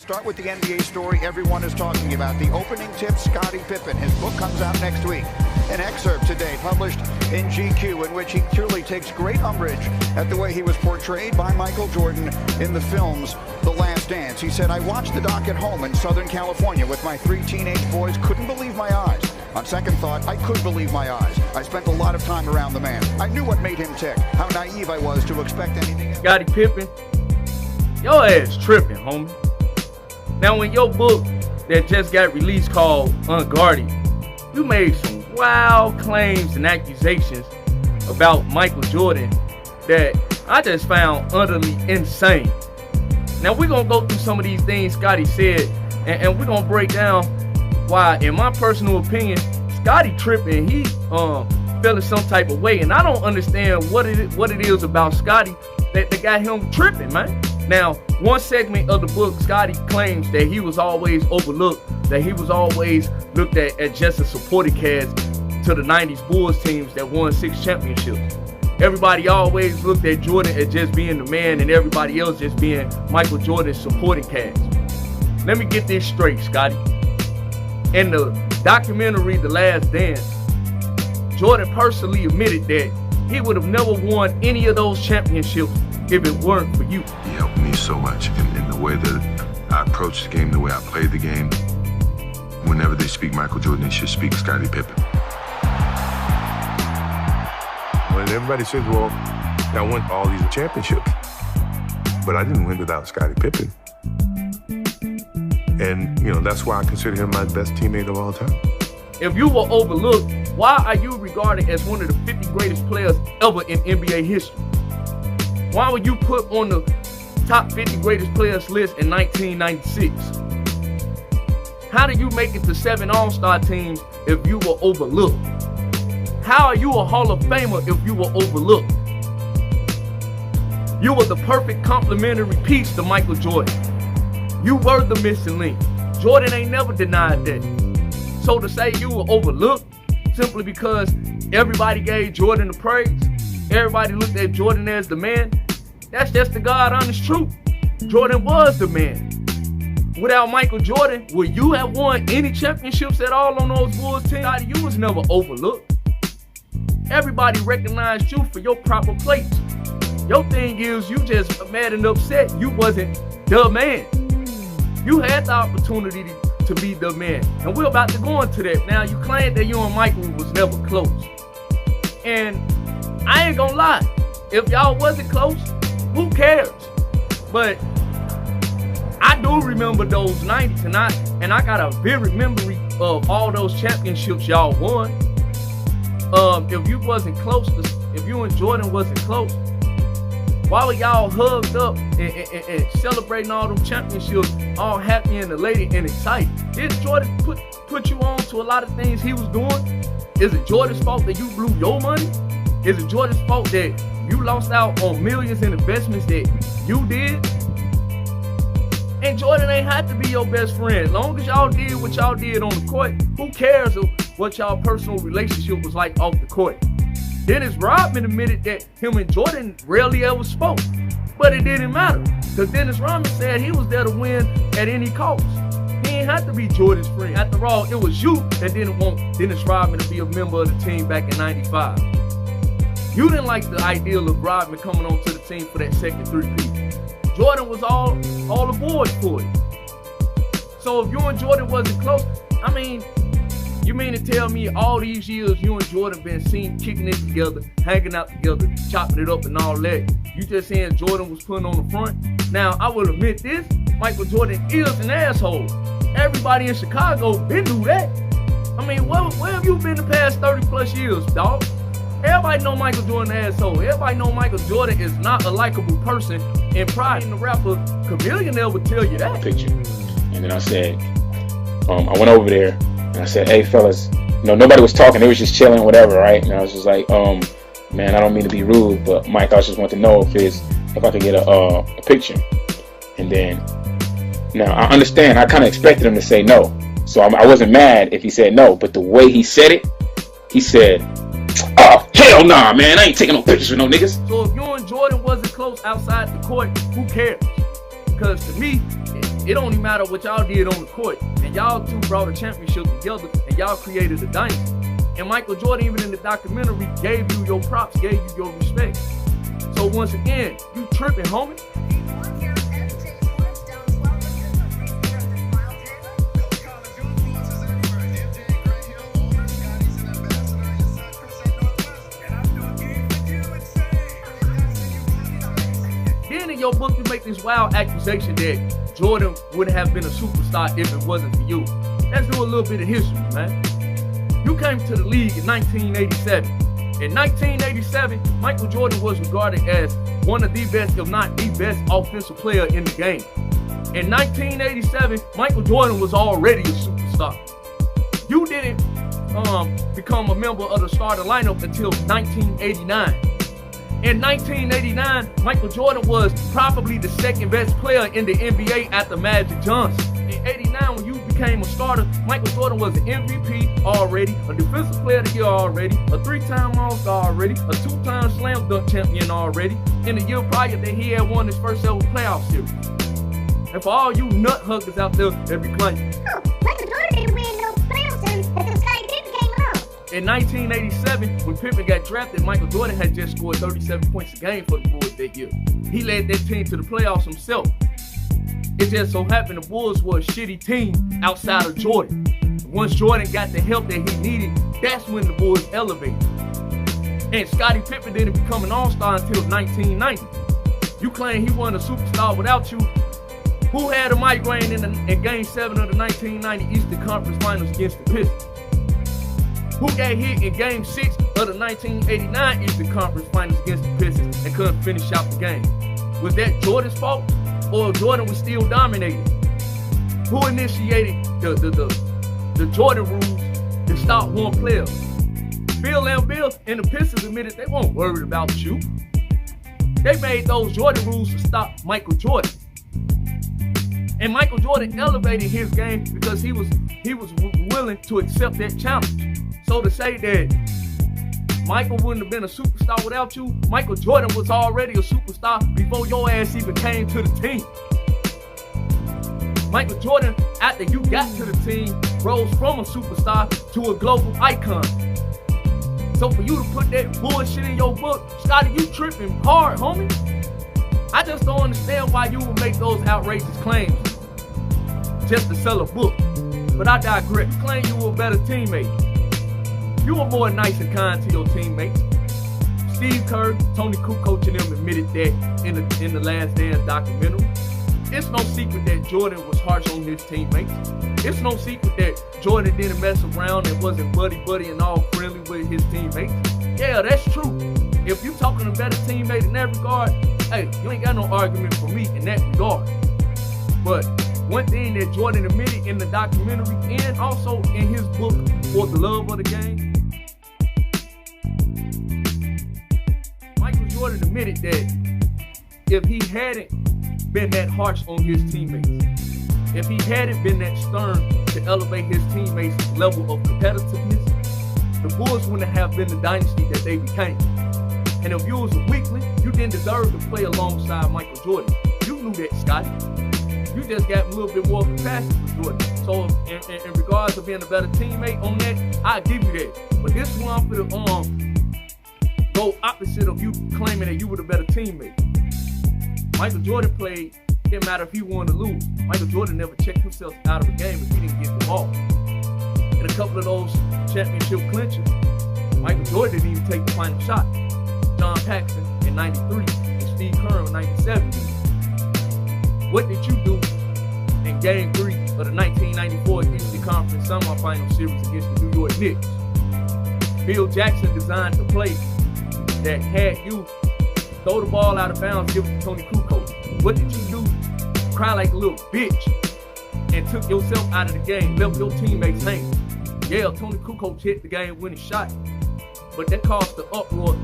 Start with the NBA story everyone is talking about. The opening tip, Scottie Trippin. His book comes out next week. An excerpt today published in GQ in which he truly takes great umbrage at the way he was portrayed by Michael Jordan in the films The Last Dance. He said, I watched the doc at home in Southern California with my 3 teenage boys. Couldn't believe my eyes. On second thought, I could believe my eyes. I spent a lot of time around the man. I knew what made him tick. How naive I was to expect anything else. Scottie Trippin, your ass tripping, homie. Now, in your book that just got released called Unguarded, you made some wild claims and accusations about Michael Jordan that I just found utterly insane. Now, we're going to go through some of these things Scottie said, and we're going to break down why, in my personal opinion, Scottie Trippin, he feeling some type of way, and I don't understand what it is about Scottie that got him tripping, man. Now, one segment of the book, Scottie claims that he was always overlooked, that he was always looked at as just a supporting cast to the 90s Bulls teams that won 6 championships. Everybody always looked at Jordan as just being the man and everybody else just being Michael Jordan's supporting cast. Let me get this straight, Scottie. In the documentary, The Last Dance, Jordan personally admitted that he would have never won any of those championships if it weren't for you. He helped me so much in the way that I approached the game, the way I played the game. Whenever they speak Michael Jordan, they should speak Scottie Pippen. When everybody says, well, I won all these championships, but I didn't win without Scottie Pippen. And, you know, that's why I consider him my best teammate of all time. If you were overlooked, why are you regarded as one of the 50 greatest players ever in NBA history? Why were you put on the top 50 greatest players list in 1996? How did you make it to 7 All-Star teams if you were overlooked? How are you a Hall of Famer if you were overlooked? You were the perfect complementary piece to Michael Jordan. You were the missing link. Jordan ain't never denied that. So to say you were overlooked simply because everybody gave Jordan the praise, everybody looked at Jordan as the man, that's just the God honest truth. Jordan was the man. Without Michael Jordan, would you have won any championships at all on those Bulls teams? You was never overlooked. Everybody recognized you for your proper place. Your thing is you just mad and upset you wasn't the man. You had the opportunity to be the man. And we're about to go into that. Now, you claim that you and Michael was never close. And I ain't gonna lie. If y'all wasn't close, who cares? But I do remember those 90s, and I got a vivid memory of all those championships y'all won. If you wasn't close, if you and Jordan wasn't close, why were y'all hugged up and celebrating all those championships, all happy and elated and excited? Did Jordan put you on to a lot of things he was doing? Is it Jordan's fault that you blew your money? Is it Jordan's fault that you lost out on millions in investments that you did? And Jordan ain't had to be your best friend. As long as y'all did what y'all did on the court, who cares what y'all personal relationship was like off the court? Dennis Rodman admitted that him and Jordan rarely ever spoke. But it didn't matter, because Dennis Rodman said he was there to win at any cost. He ain't have to be Jordan's friend. After all, it was you that didn't want Dennis Rodman to be a member of the team back in 95. You didn't like the ideal of Rodman coming onto the team for that second three-peat. Jordan was all aboard for it. So if you and Jordan wasn't close, I mean, you mean to tell me all these years you and Jordan been seen kicking it together, hanging out together, chopping it up and all that, you just saying Jordan was putting on the front? Now, I will admit this, Michael Jordan is an asshole. Everybody in Chicago been through that. I mean, where have you been the past 30 plus years, dog? Everybody know Michael Jordan an asshole. Everybody know Michael Jordan is not a likable person. And probably the rapper Chameleon would tell you that. Picture. And then I said, I went over there and I said, hey fellas, you know, nobody was talking, they was just chilling, whatever, right? And I was just like, man, I don't mean to be rude, but Mike, I just want to know if I could get a picture. And then, now I understand, I kind of expected him to say no. So I wasn't mad if he said no, but the way he said it, he said, oh, hell nah, man, I ain't taking no pictures with no niggas. So if you and Jordan wasn't close outside the court, who cares? Because to me, it don't even matter what y'all did on the court. And y'all two brought a championship together, and y'all created a dynasty. And Michael Jordan, even in the documentary, gave you your props, gave you your respect. So once again, you tripping, homie. Then in your book, you make this wild accusation that Jordan wouldn't have been a superstar if it wasn't for you. Let's do a little bit of history, man. You came to the league in 1987. In 1987, Michael Jordan was regarded as one of the best, if not the best, offensive player in the game. In 1987, Michael Jordan was already a superstar. You didn't become a member of the starting lineup until 1989. In 1989, Michael Jordan was probably the second best player in the NBA after Magic Johnson. In 89, when you became a starter, Michael Jordan was an MVP already, a Defensive Player of the Year already, a 3-time All-Star already, a 2-time Slam Dunk champion already. In the year prior that he had won his first ever playoff series. And for all you nut huggers out there that be claiming, Michael Jordan didn't win no playoff series until Scottie Trippin came along. In 1987, when Pippen got drafted, Michael Jordan had just scored 37 points a game for the Bulls that year. He led that team to the playoffs himself. It just so happened the Bulls were a shitty team outside of Jordan. Once Jordan got the help that he needed, that's when the Bulls elevated. And Scottie Pippen didn't become an all-star until 1990. You claim he wasn't a superstar without you. Who had a migraine in Game 7 of the 1990 Eastern Conference Finals against the Pistons? Who got hit in Game 6 of the 1989 Eastern Conference Finals against the Pistons and couldn't finish out the game? Was that Jordan's fault? Or Jordan was still dominating? Who initiated the Jordan rules to stop one player? Bill and Bill and the Pistons admitted they weren't worried about you. They made those Jordan rules to stop Michael Jordan. And Michael Jordan elevated his game because he was willing to accept that challenge. So to say that Michael wouldn't have been a superstar without you, Michael Jordan was already a superstar before your ass even came to the team. Michael Jordan, after you got to the team, rose from a superstar to a global icon. So for you to put that bullshit in your book, Scottie, you tripping hard, homie. I just don't understand why you would make those outrageous claims just to sell a book. But I digress. You claim you were a better teammate. You were more nice and kind to your teammates. Steve Kerr, Tony Kukoc and them admitted that in the Last Dance documentary. It's no secret that Jordan was harsh on his teammates. It's no secret that Jordan didn't mess around and wasn't buddy and all friendly with his teammates. Yeah, that's true. If you talking a better teammate in that regard, hey, you ain't got no argument for me in that regard. But one thing that Jordan admitted in the documentary and also in his book, For the Love of the Game, Michael Jordan admitted that if he hadn't been that harsh on his teammates, if he hadn't been that stern to elevate his teammates' level of competitiveness, the Bulls wouldn't have been the dynasty that they became. And if you was a weakling, you didn't deserve to play alongside Michael Jordan. You knew that, Scottie. You just got a little bit more capacity for Jordan. So in regards to being a better teammate on that, I give you that. But this one I'm gonna go opposite of you claiming that you were the better teammate. Michael Jordan played, didn't matter if he won or lose. Michael Jordan never checked himself out of a game if he didn't get the ball. In a couple of those championship clinches, Michael Jordan didn't even take the final shot. John Paxson in 93 and Steve Kerr in 97. What did you do in Game 3 of the 1994 Eastern Conference Semifinal Series against the New York Knicks? Bill Jackson designed the play that had you throw the ball out of bounds, give it to Tony Kukoc. What did you do? Cry like a little bitch and took yourself out of the game, left your teammates hanging. Yeah, Tony Kukoc hit the game-winning shot, but that caused the uproar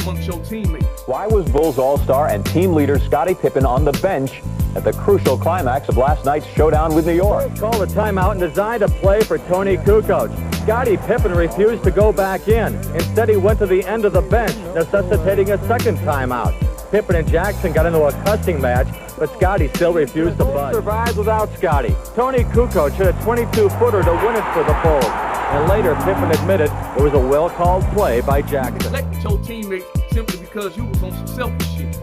amongst your teammates. Why was Bulls All-Star and team leader Scottie Pippen on the bench at the crucial climax of last night's showdown with New York? Called a timeout and designed a play for Tony Kukoc. Scottie Pippen refused to go back in. Instead, he went to the end of the bench, necessitating a second timeout. Pippen and Jackson got into a cussing match, but Scottie still refused to budge. Survives without Scottie. Tony Kukoc hit a 22-footer to win it for the Bulls. And later, Pippen admitted it was a well-called play by Jackson. Selected your teammates simply because you was on some selfish shit.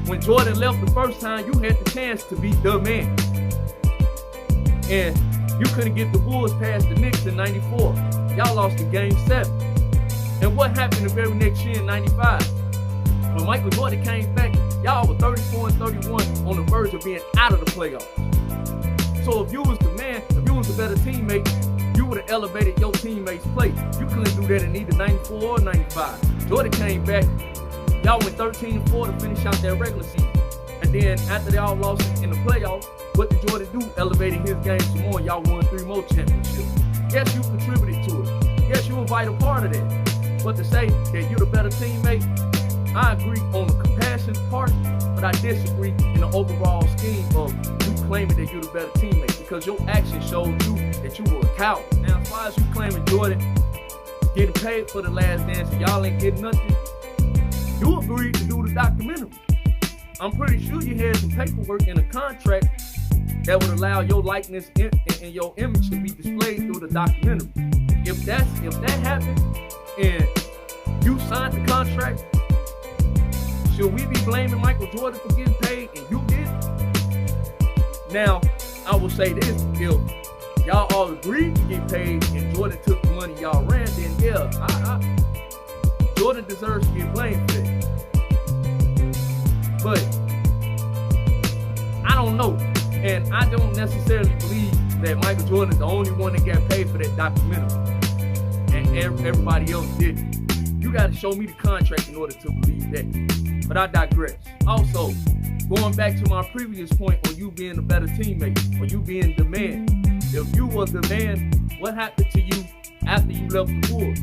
When Jordan left the first time, you had the chance to be the man. And you couldn't get the Bulls past the Knicks in 94. Y'all lost in Game 7. And what happened the very next year in 95? When Michael Jordan came back, y'all were 34-31 on the verge of being out of the playoffs. So if you was the man, if you was a better teammate, you would have elevated your teammates' play. You couldn't do that in either 94 or 95. Jordan came back, y'all went 13-4 to finish out their regular season. And then after they all lost in the playoffs, what did Jordan do? Elevating his game some more. Y'all won 3 more championships. Yes, you contributed to it. Yes, you were a vital part of that. But to say that you're the better teammate, I agree on the compassion part, but I disagree in the overall scheme of you claiming that you're the better teammate, because your actions showed you that you were a coward. Now, as far as you claiming Jordan getting paid for The Last Dance and y'all ain't getting nothing, you agreed to do the documentary. I'm pretty sure you had some paperwork in a contract that would allow your likeness and your image to be displayed through the documentary. If that happened and you signed the contract, should we be blaming Michael Jordan for getting paid and you didn't? Now, I will say this, if y'all all agreed to get paid and Jordan took the money y'all ran, then yeah, Jordan deserves to get blamed for that. But I don't know. And I don't necessarily believe that Michael Jordan is the only one that got paid for that documentary. And everybody else didn't. You got to show me the contract in order to believe that. But I digress. Also, going back to my previous point on you being a better teammate, or you being the man. If you were the man, what happened to you after you left the Bulls?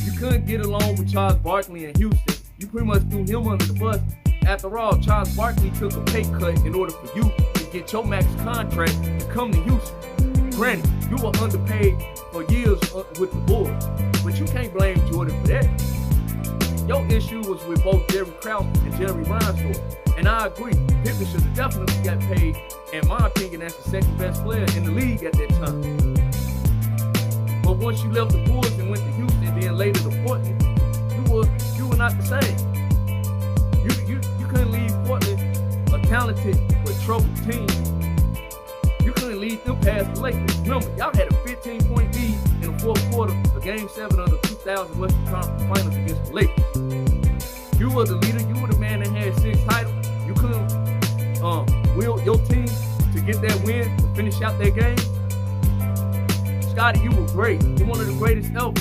You couldn't get along with Charles Barkley in Houston. You pretty much threw him under the bus. After all, Charles Barkley took a pay cut in order for you to get your max contract to come to Houston. Granted, you were underpaid for years with the Bulls, but you can't blame Jordan for that. Your issue was with both Jerry Krause and Jerry Reinsdorf. And I agree, Pippen should have definitely got paid, in my opinion, as the second best player in the league at that time. But once you left the Bulls and went to Houston, then later to Portland, you were not the same. You couldn't leave Portland a talented but troubled team. You couldn't lead them past the Lakers. Remember, y'all had a 15-point lead in the fourth quarter of Game 7 of the 2000 Western Conference Finals against the Lakers. You were the leader. You were the man that had 6 titles. You couldn't will your team to get that win, to finish out that game. Scottie, you were great. You're one of the greatest ever.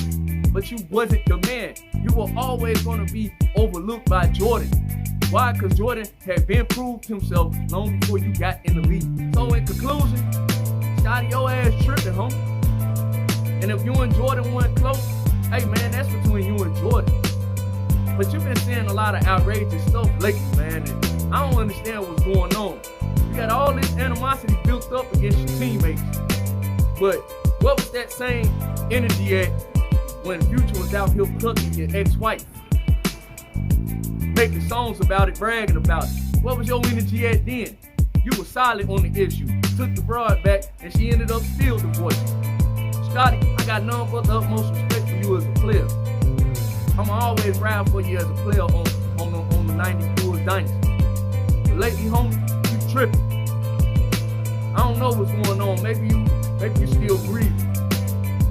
But you wasn't the man. You were always going to be overlooked by Jordan. Why? Because Jordan had been proved himself long before you got in the league. So in conclusion, Scottie, your ass tripping, homie. And if you and Jordan weren't close, hey man, that's between you and Jordan. But you've been saying a lot of outrageous stuff lately, man, and I don't understand what's going on. You got all this animosity built up against your teammates. But what was that same energy at when Future was out here plucking your ex-wife? Making songs about it, bragging about it. What was your energy at then? You were silent on the issue. Took the broad back, and she ended up still divorced. Scottie, I got none but the utmost respect for you as a player. I'ma always ride for you as a player on the 90s Bulls dynasty. But lately, homie, you tripping. I don't know what's going on. Maybe you still grieving.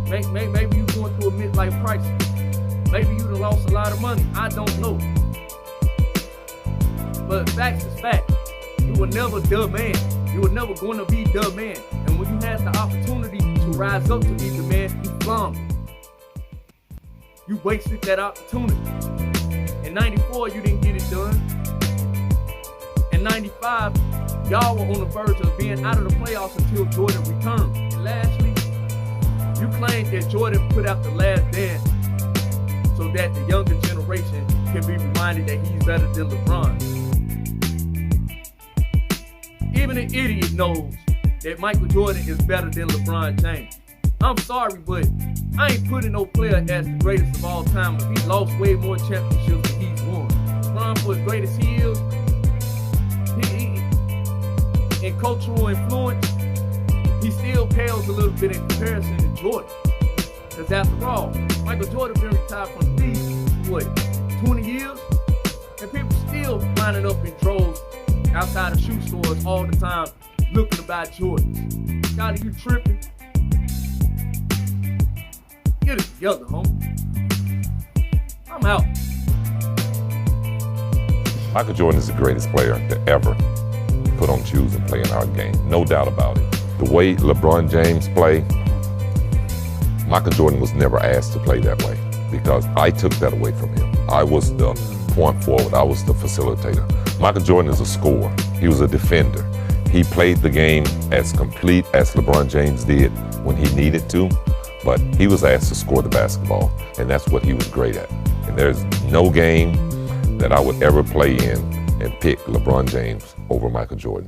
Maybe you going through a midlife crisis. Maybe you done lost a lot of money. I don't know. But facts is facts. You were never the man. You were never going to be the man. And when you had the opportunity to rise up to be the man, you flummed. You wasted that opportunity. In 94, you didn't get it done. In 95, y'all were on the verge of being out of the playoffs until Jordan returned. And lastly, you claimed that Jordan put out The Last Dance so that the younger generation can be reminded that he's better than LeBron. Even an idiot knows that Michael Jordan is better than LeBron James. I'm sorry, but I ain't putting no player as the greatest of all time if he lost way more championships than he's won. time for as great as he is, in cultural influence, he still pales a little bit in comparison to Jordan. Because after all, Michael Jordan been retired from the league, what, 20 years? And people still lining up in droves outside of shoe stores all the time looking to buy Jordans. Scottie, you tripping? Get it together, homie. I'm out. Michael Jordan is the greatest player to ever put on shoes and play in our game. No doubt about it. The way LeBron James played, Michael Jordan was never asked to play that way because I took that away from him. I was the point forward. I was the facilitator. Michael Jordan is a scorer. He was a defender. He played the game as complete as LeBron James did when he needed to, but he was asked to score the basketball, and that's what he was great at. And there's no game that I would ever play in and pick LeBron James over Michael Jordan.